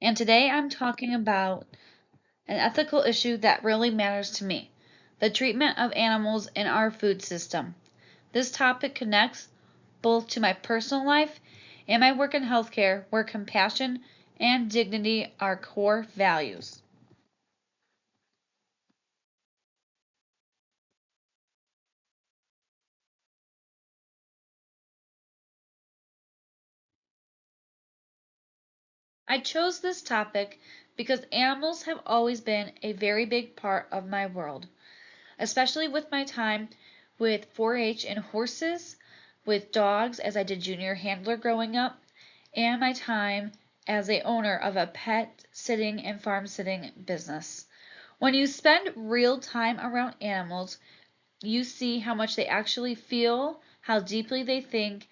and today I'm talking about an ethical issue that really matters to me: the treatment of animals in our food system. This topic connects both to my personal life and my work in healthcare, where compassion and dignity are core values. I chose this topic because animals have always been a very big part of my world, especially with my time with 4-H and horses, with dogs as I did junior handler growing up, and my time as a owner of a pet sitting and farm sitting business. When you spend real time around animals, you see how much they actually feel, how deeply they think,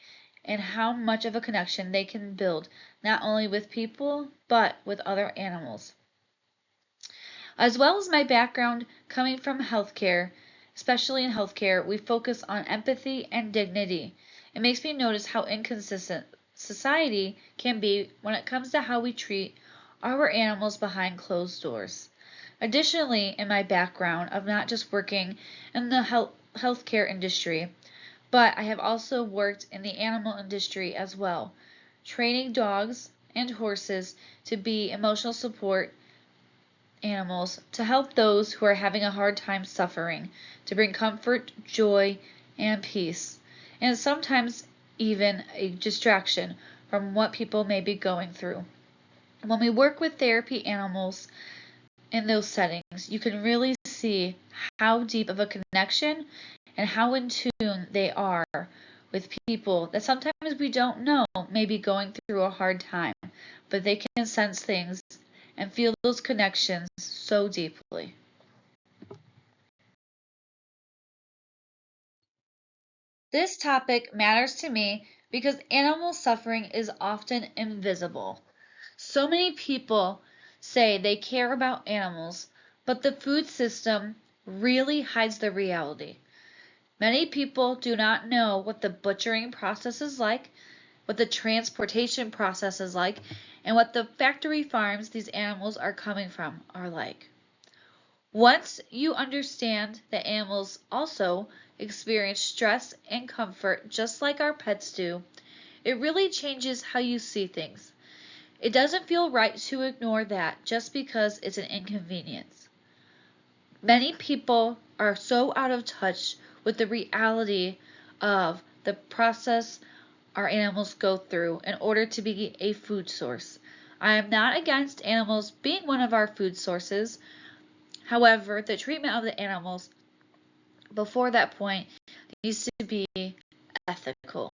and how much of a connection they can build, not only with people, but with other animals. As well as my background coming from healthcare, especially in healthcare, we focus on empathy and dignity. It makes me notice how inconsistent society can be when it comes to how we treat our animals behind closed doors. Additionally, in my background of not just working in the healthcare industry, but I have also worked in the animal industry as well, training dogs and horses to be emotional support animals, to help those who are having a hard time suffering, to bring comfort, joy, and peace, and sometimes even a distraction from what people may be going through. When we work with therapy animals in those settings, you can really see how deep of a connection and how in tune they are with people that sometimes we don't know may be going through a hard time, but they can sense things and feel those connections so deeply. This topic matters to me because animal suffering is often invisible. So many people say they care about animals, but the food system really hides the reality. Many people do not know what the butchering process is like, what the transportation process is like, and what the factory farms these animals are coming from are like. Once you understand that animals also experience stress and comfort just like our pets do, it really changes how you see things. It doesn't feel right to ignore that just because it's an inconvenience. Many people are so out of touch with the reality of the process our animals go through in order to be a food source. I am not against animals being one of our food sources. However, the treatment of the animals before that point needs to be ethical.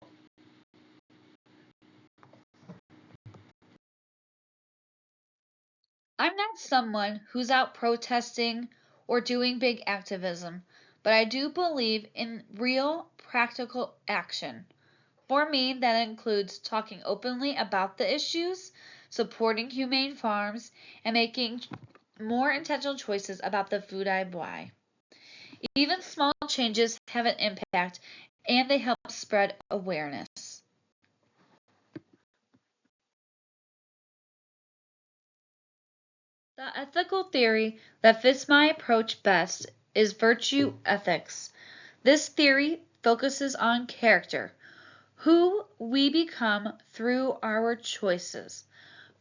I'm not someone who's out protesting or doing big activism, but I do believe in real practical action. For me, that includes talking openly about the issues, supporting humane farms, and making more intentional choices about the food I buy. Even small changes have an impact and they help spread awareness. The ethical theory that fits my approach best is virtue ethics. This theory focuses on character, who we become through our choices.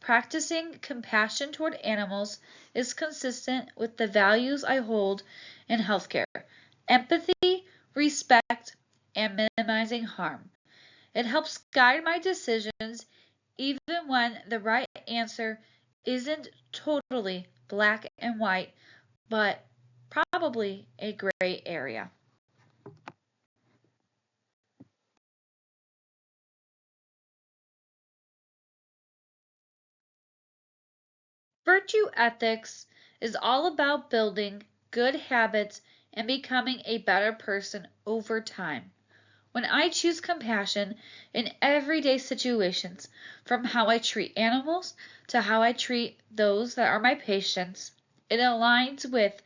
Practicing compassion toward animals is consistent with the values I hold in healthcare: empathy, respect, and minimizing harm. It helps guide my decisions even when the right answer isn't totally black and white, but probably a gray area. Virtue ethics is all about building good habits and becoming a better person over time. When I choose compassion in everyday situations, from how I treat animals to how I treat those that are my patients, it aligns with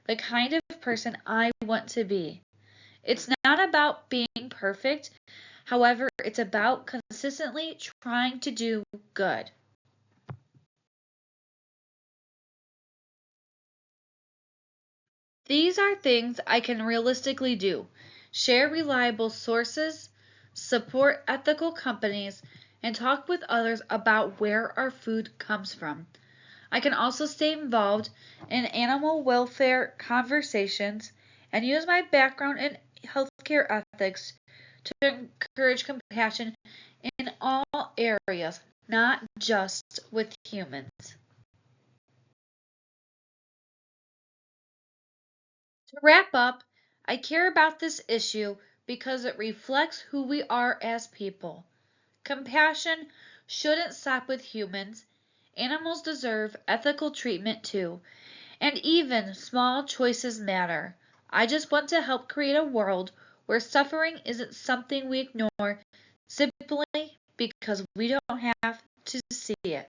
the kind of person I want to be. It's not about being perfect, however, it's about consistently trying to do good. These are things I can realistically do: share reliable sources, support ethical companies, and talk with others about where our food comes from. I can also stay involved in animal welfare conversations and use my background in healthcare ethics to encourage compassion in all areas, not just with humans. To wrap up, I care about this issue because it reflects who we are as people. Compassion shouldn't stop with humans. Animals deserve ethical treatment too, and even small choices matter. I just want to help create a world where suffering isn't something we ignore simply because we don't have to see it.